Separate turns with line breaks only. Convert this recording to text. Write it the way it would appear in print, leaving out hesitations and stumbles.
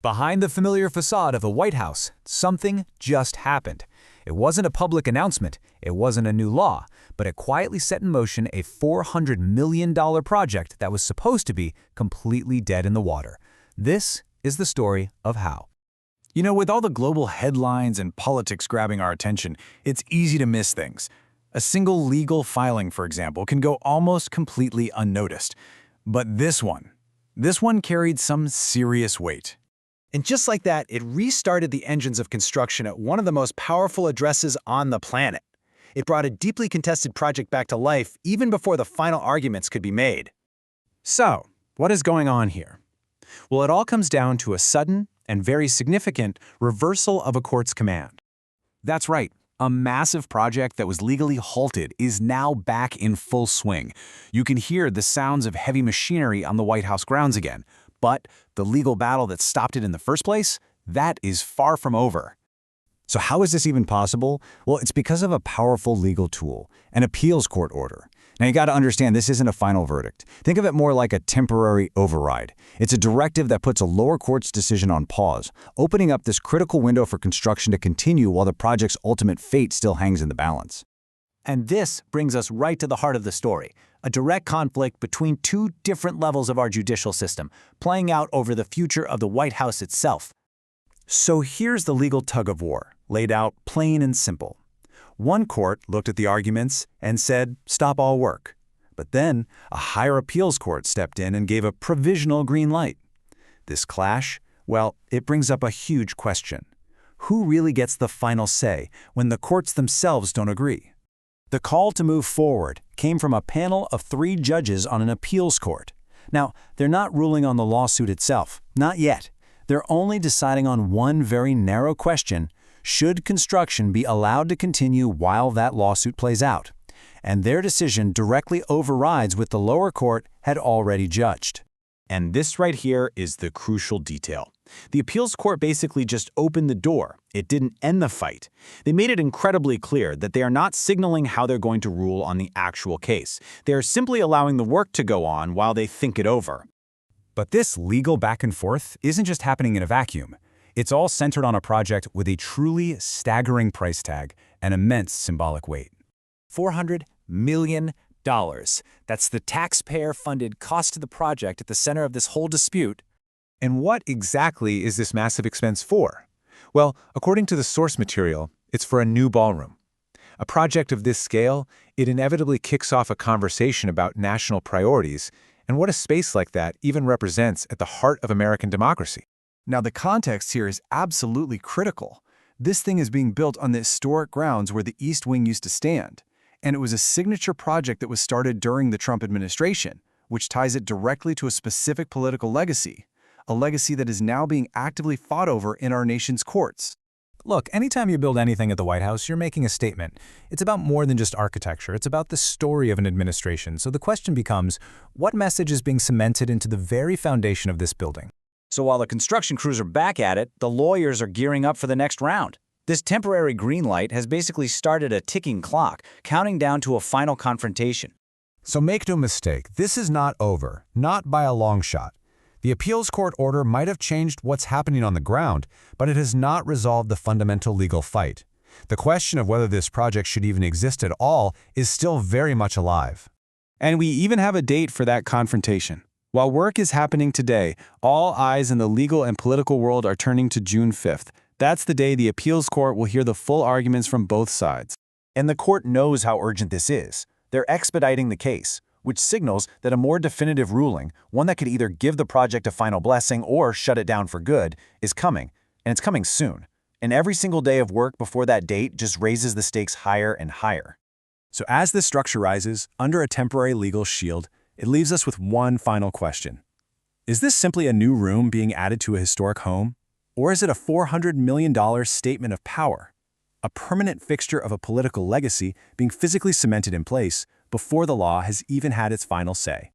Behind the familiar facade of the White House, something just happened. It wasn't a public announcement, it wasn't a new law, but it quietly set in motion a $400 million project that was supposed to be completely dead in the water. This is the story of how.
You know, with all the global headlines and politics grabbing our attention, it's easy to miss things. A single legal filing, for example, can go almost completely unnoticed. But this one carried some serious weight.
And just like that, it restarted the engines of construction at one of the most powerful addresses on the planet. It brought a deeply contested project back to life even before the final arguments could be made.
So, what is going on here? Well, it all comes down to a sudden and very significant reversal of a court's command.
That's right. A massive project that was legally halted is now back in full swing. You can hear the sounds of heavy machinery on the White House grounds again. But the legal battle that stopped it in the first place, that is far from over.
So how is this even possible? Well, it's because of a powerful legal tool, an appeals court order. Now you got to understand this isn't a final verdict. Think of it more like a temporary override. It's a directive that puts a lower court's decision on pause, opening up this critical window for construction to continue while the project's ultimate fate still hangs in the balance.
And this brings us right to the heart of the story, a direct conflict between two different levels of our judicial system, playing out over the future of the White House itself.
So here's the legal tug-of-war, laid out plain and simple. One court looked at the arguments and said, stop all work. But then a higher appeals court stepped in and gave a provisional green light. This clash, well, it brings up a huge question. Who really gets the final say when the courts themselves don't agree? The call to move forward came from a panel of 3 judges on an appeals court. Now, they're not ruling on the lawsuit itself, not yet. They're only deciding on one very narrow question: should construction be allowed to continue while that lawsuit plays out? And their decision directly overrides what the lower court had already judged.
And this right here is the crucial detail. The appeals court basically just opened the door. It didn't end the fight. They made it incredibly clear that they are not signaling how they're going to rule on the actual case. They are simply allowing the work to go on while they think it over.
But this legal back and forth isn't just happening in a vacuum. It's all centered on a project with a truly staggering price tag and immense symbolic weight. $400 million. That's the taxpayer-funded cost of the project at the center of this whole dispute.
And what exactly is this massive expense for? Well, according to the source material, it's for a new ballroom. A project of this scale, it inevitably kicks off a conversation about national priorities and what a space like that even represents at the heart of American democracy.
Now, the context here is absolutely critical. This thing is being built on the historic grounds where the East Wing used to stand. And it was a signature project that was started during the Trump administration, which ties it directly to a specific political legacy, a legacy that is now being actively fought over in our nation's courts.
Look, anytime you build anything at the White House, you're making a statement. It's about more than just architecture. It's about the story of an administration. So the question becomes, what message is being cemented into the very foundation of this building?
So while the construction crews are back at it, the lawyers are gearing up for the next round. This temporary green light has basically started a ticking clock, counting down to a final confrontation.
So make no mistake, this is not over, not by a long shot. The appeals court order might have changed what's happening on the ground, but it has not resolved the fundamental legal fight. The question of whether this project should even exist at all is still very much alive.
And we even have a date for that confrontation. While work is happening today, all eyes in the legal and political world are turning to June 5th. That's the day the appeals court will hear the full arguments from both sides.
And the court knows how urgent this is. They're expediting the case, which signals that a more definitive ruling, one that could either give the project a final blessing or shut it down for good, is coming, and it's coming soon. And every single day of work before that date just raises the stakes higher and higher.
So as this structure rises, under a temporary legal shield, it leaves us with one final question. Is this simply a new room being added to a historic home? Or is it a $400 million statement of power? A permanent fixture of a political legacy being physically cemented in place before the law has even had its final say?